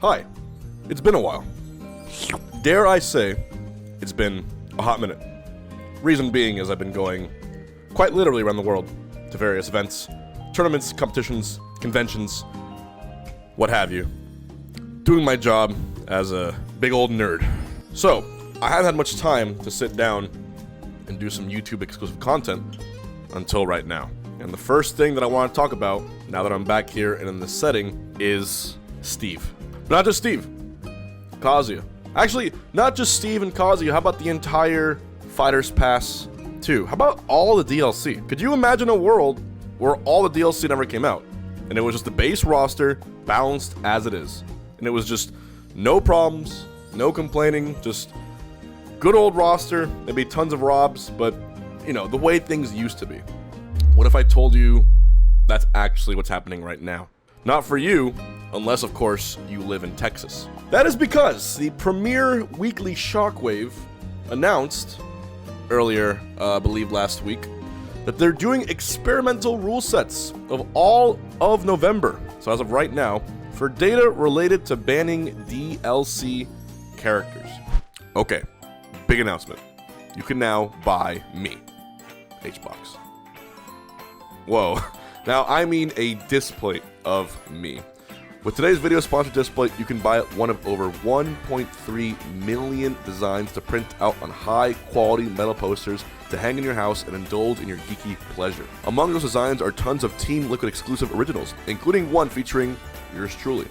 Hi, it's been a while. Dare I say, it's been a hot minute. Reason being is I've been going quite literally around the world to various events, tournaments, competitions, conventions, what have you. Doing my job as a big old nerd. So, I haven't had much time to sit down and do some YouTube exclusive content until right now. And the first thing that I want to talk about, now that I'm back here and in this setting, is Steve. But not just Steve, Kazuya. Actually, not just Steve and Kazuya, how about the entire Fighters Pass 2? How about all the DLC? Could you imagine a world where all the DLC never came out, and it was just the base roster, balanced as it is, and it was just no problems, no complaining, just good old roster, maybe tons of robs, but, you know, the way things used to be. What if I told you that's actually what's happening right now? Not for you, unless, of course, you live in Texas. That is because the premier weekly Shockwave announced earlier, I believe last week, that they're doing experimental rule sets of all of November, so as of right now, for data related to banning DLC characters. Okay, big announcement. You can now buy me, Hbox. Whoa. Now, I mean a display of me. With today's video sponsored display, you can buy one of over 1.3 million designs to print out on high-quality metal posters to hang in your house and indulge in your geeky pleasure. Among those designs are tons of Team Liquid exclusive originals, including one featuring yours truly.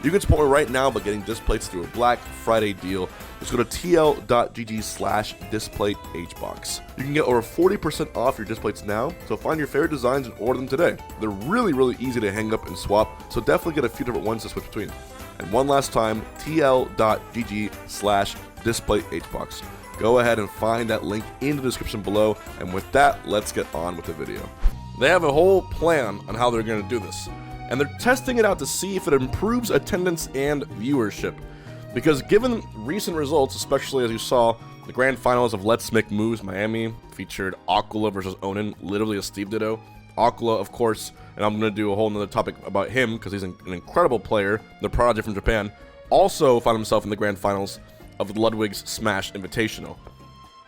You can support me right now by getting displays through a Black Friday deal. Just go to tl.gg/displayhbox. You can get over 40% off your displays now, so find your favorite designs and order them today. They're really easy to hang up and swap, so definitely get a few different ones to switch between. And one last time, tl.gg/displayhbox. Go ahead and find that link in the description below, and with that, let's get on with the video. They have a whole plan on how they're going to do this, and they're testing it out to see if it improves attendance and viewership. Because given recent results, especially as you saw, the grand finals of Let's Make Moves Miami featured Aquila versus Onin, literally a Steve Ditto. Aquila, of course, and I'm going to do a whole nother topic about him because he's an incredible player, the prodigy from Japan, also found himself in the grand finals of the Ludwig's Smash Invitational.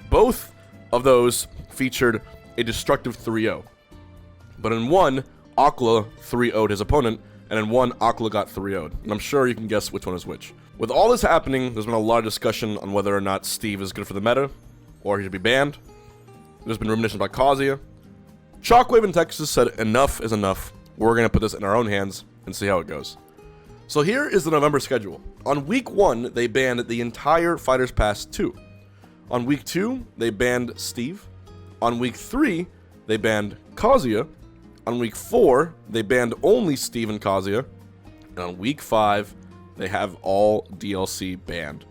Both of those featured a destructive 3-0. But in one, Aquila 3-0'd his opponent, and in one, Aquila got 3-0'd. And I'm sure you can guess which one is which. With all this happening, there's been a lot of discussion on whether or not Steve is good for the meta, or he should be banned. There's been reminiscence by Kazuya. Shockwave in Texas said enough is enough. We're going to put this in our own hands and see how it goes. So here is the November schedule. On week 1, they banned the entire Fighters Pass 2. On week 2, they banned Steve. On week 3, they banned Kazuya. On week 4, they banned only Steve and Kazuya. And on week 5, they have all DLC banned.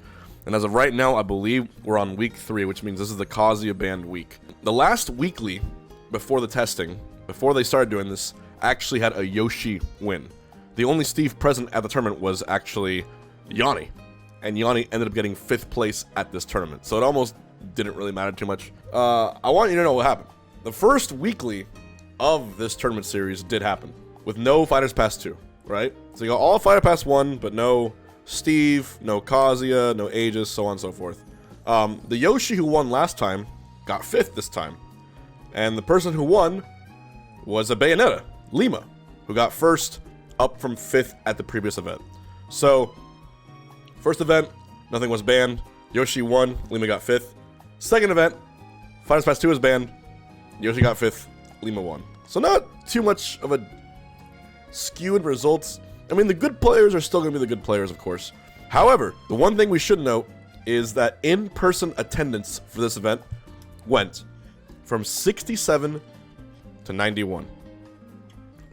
And as of right now, I believe we're on week 3, which means this is the Kazuya banned week. The last weekly before the testing, before they started doing this, actually had a Yoshi win. The only Steve present at the tournament was actually Yanni. And Yanni ended up getting 5th place at this tournament. So it almost didn't really matter too much. I want you to know what happened. The first weekly of this tournament series did happen with no Fighters Pass 2, right? So you got all Fighter Pass 1, but no Steve, no Kazuya, no Aegis, so on and so forth. The Yoshi who won last time got 5th this time. And the person who won was a Bayonetta, Lima, who got 1st up from 5th at the previous event. So, first event, nothing was banned. Yoshi won, Lima got 5th. Second event, Fighters Pass 2 was banned. Yoshi got 5th, Lima won. So not too much of a skewed results. I mean, the good players are still going to be the good players, of course. However, the one thing we should note is that in-person attendance for this event went from 67 to 91.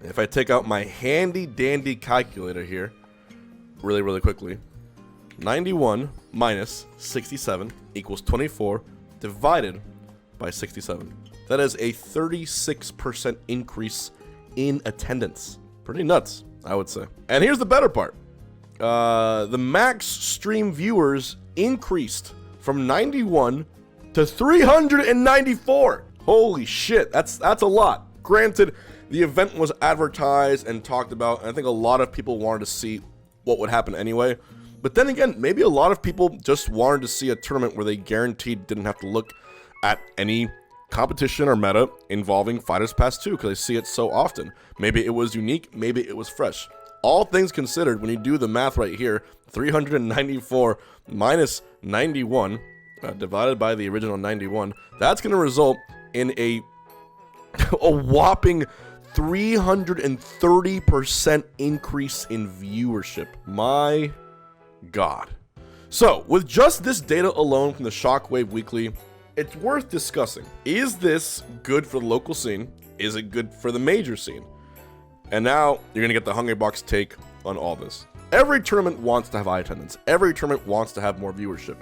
If I take out my handy-dandy calculator here, really quickly, 91 minus 67 equals 24 divided by 67. That is a 36% increase in attendance. Pretty nuts, I would say. And here's the better part. The max stream viewers increased from 91 to 394. Holy shit, that's a lot. Granted, the event was advertised and talked about, and I think a lot of people wanted to see what would happen anyway. But then again, maybe a lot of people just wanted to see a tournament where they guaranteed didn't have to look at any competition or meta involving Fighters Pass 2 because they see it so often. Maybe it was unique, maybe it was fresh. All things considered, when you do the math right here, 394 minus 91 divided by the original 91, that's going to result in a whopping 330% increase in viewership. My God. So, with just this data alone from the Shockwave Weekly, it's worth discussing. Is this good for the local scene? Is it good for the major scene? And now, you're going to get the Hungrybox take on all this. Every tournament wants to have high attendance. Every tournament wants to have more viewership.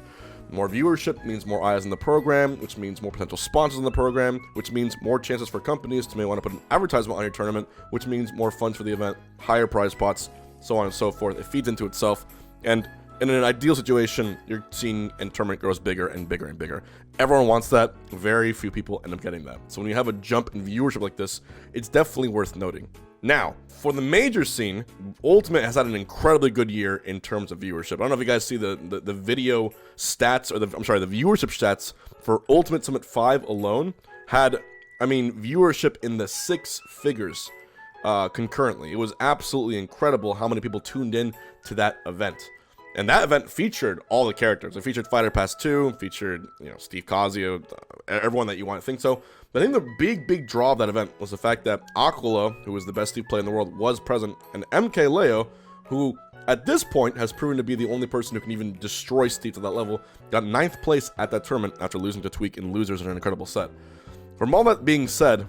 More viewership means more eyes in the program, which means more potential sponsors in the program, which means more chances for companies to may want to put an advertisement on your tournament, which means more funds for the event, higher prize pots, so on and so forth. It feeds into itself. And in an ideal situation, your scene and tournament grows bigger and bigger and bigger. Everyone wants that. Very few people end up getting that. So when you have a jump in viewership like this, it's definitely worth noting. Now, for the major scene, Ultimate has had an incredibly good year in terms of viewership. I don't know if you guys see the video stats, or the viewership stats for Ultimate Summit 5 alone had, viewership in the 6 figures concurrently. It was absolutely incredible how many people tuned in to that event. And that event featured all the characters. It featured Fighter Pass 2, featured, Steve Kazuya, everyone that you want to think so. But I think the big draw of that event was the fact that Aquila, who was the best Steve player in the world, was present, and MK Leo, who at this point has proven to be the only person who can even destroy Steve to that level, got 9th place at that tournament after losing to Tweak in losers in an incredible set. From all that being said,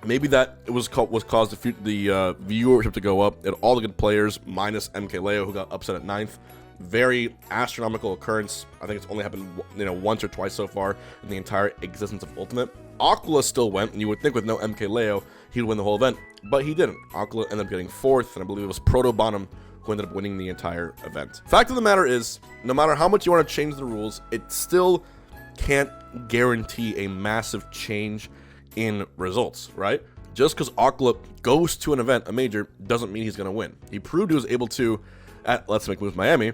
maybe that it was caused the viewership to go up at all the good players, minus MK Leo, who got upset at 9th. Very astronomical occurrence. I think it's only happened, once or twice so far in the entire existence of Ultimate. Aquila still went, and you would think with no MK Leo, he'd win the whole event, but he didn't. Aquila ended up getting 4th, and I believe it was Proto Bonham who ended up winning the entire event. Fact of the matter is, no matter how much you want to change the rules, it still can't guarantee a massive change in results, right? Just because Aquila goes to an event, a major, doesn't mean he's going to win. He proved he was able to at Let's Make Moves Miami,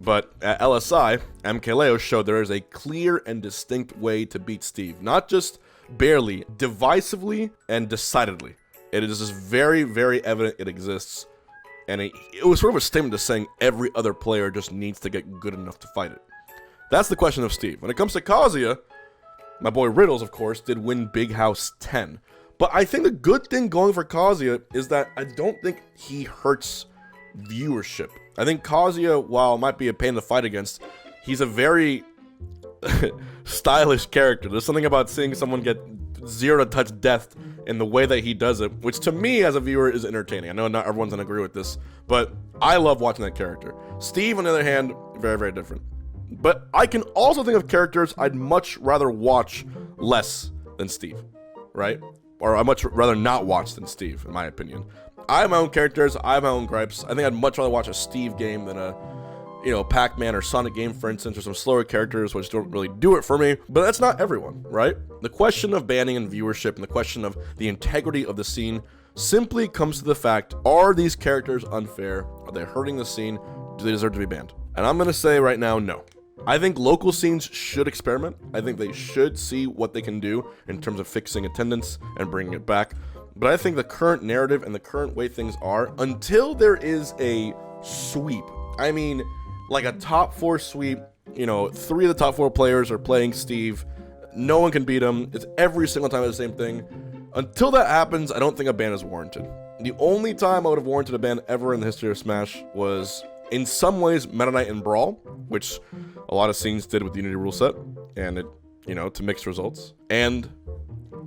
but at LSI, MK Leo showed there is a clear and distinct way to beat Steve. Not just barely, divisively and decidedly. It is just very, very evident it exists. And it was sort of a statement to saying every other player just needs to get good enough to fight it. That's the question of Steve. When it comes to Kazuya, my boy Riddles, of course, did win Big House 10. But I think the good thing going for Kazuya is that I don't think he hurts viewership. I think Kazuya, while it might be a pain to fight against, he's a very stylish character. There's something about seeing someone get 0 to touch death in the way that he does it, which to me as a viewer is entertaining. I know not everyone's gonna agree with this, but I love watching that character. Steve, on the other hand, very, very different. But I can also think of characters I'd much rather watch less than Steve, right? Or I'd much rather not watch than Steve, in my opinion. I have my own characters, I have my own gripes. I think I'd much rather watch a Steve game than a, Pac-Man or Sonic game, for instance, or some slower characters which don't really do it for me. But that's not everyone, right? The question of banning and viewership and the question of the integrity of the scene simply comes to the fact, are these characters unfair? Are they hurting the scene? Do they deserve to be banned? And I'm going to say right now, no. I think local scenes should experiment. I think they should see what they can do in terms of fixing attendance and bringing it back. But I think the current narrative and the current way things are, until there is a sweep, like a top 4 sweep, 3 of the top 4 players are playing Steve, no one can beat him, it's every single time the same thing. Until that happens, I don't think a ban is warranted. The only time I would have warranted a ban ever in the history of Smash was, in some ways, Meta Knight and Brawl, which a lot of scenes did with the Unity rule set, and it, to mixed results. And,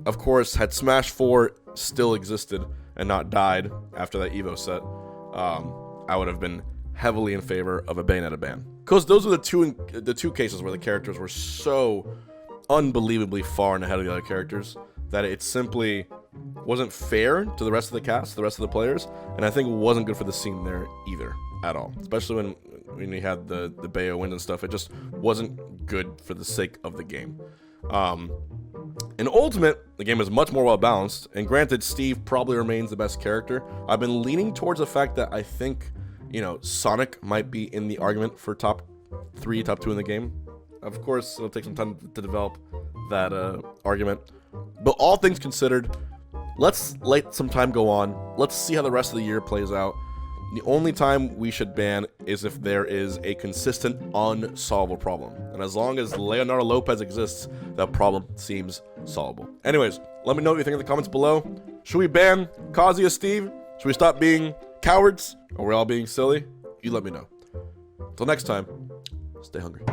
of course, had Smash 4 still existed and not died after that Evo set, I would have been heavily in favor of a Bayonetta ban. Because those are the two cases where the characters were so unbelievably far and ahead of the other characters that it simply wasn't fair to the rest of the cast, the rest of the players, and I think it wasn't good for the scene there either, at all. Especially when you had the Bayo wins and stuff, it just wasn't good for the sake of the game. In Ultimate, the game is much more well balanced, and granted, Steve probably remains the best character. I've been leaning towards the fact that I think you know, Sonic might be in the argument for top 3, top 2 in the game. Of course, it'll take some time to develop that argument. But all things considered, let's let some time go on. Let's see how the rest of the year plays out. The only time we should ban is if there is a consistent, unsolvable problem. And as long as Leonardo Lopez exists, that problem seems solvable. Anyways, let me know what you think in the comments below. Should we ban Kazuya Steve? Should we stop being cowards? Or we're all being silly? You let me know. Until next time, stay hungry.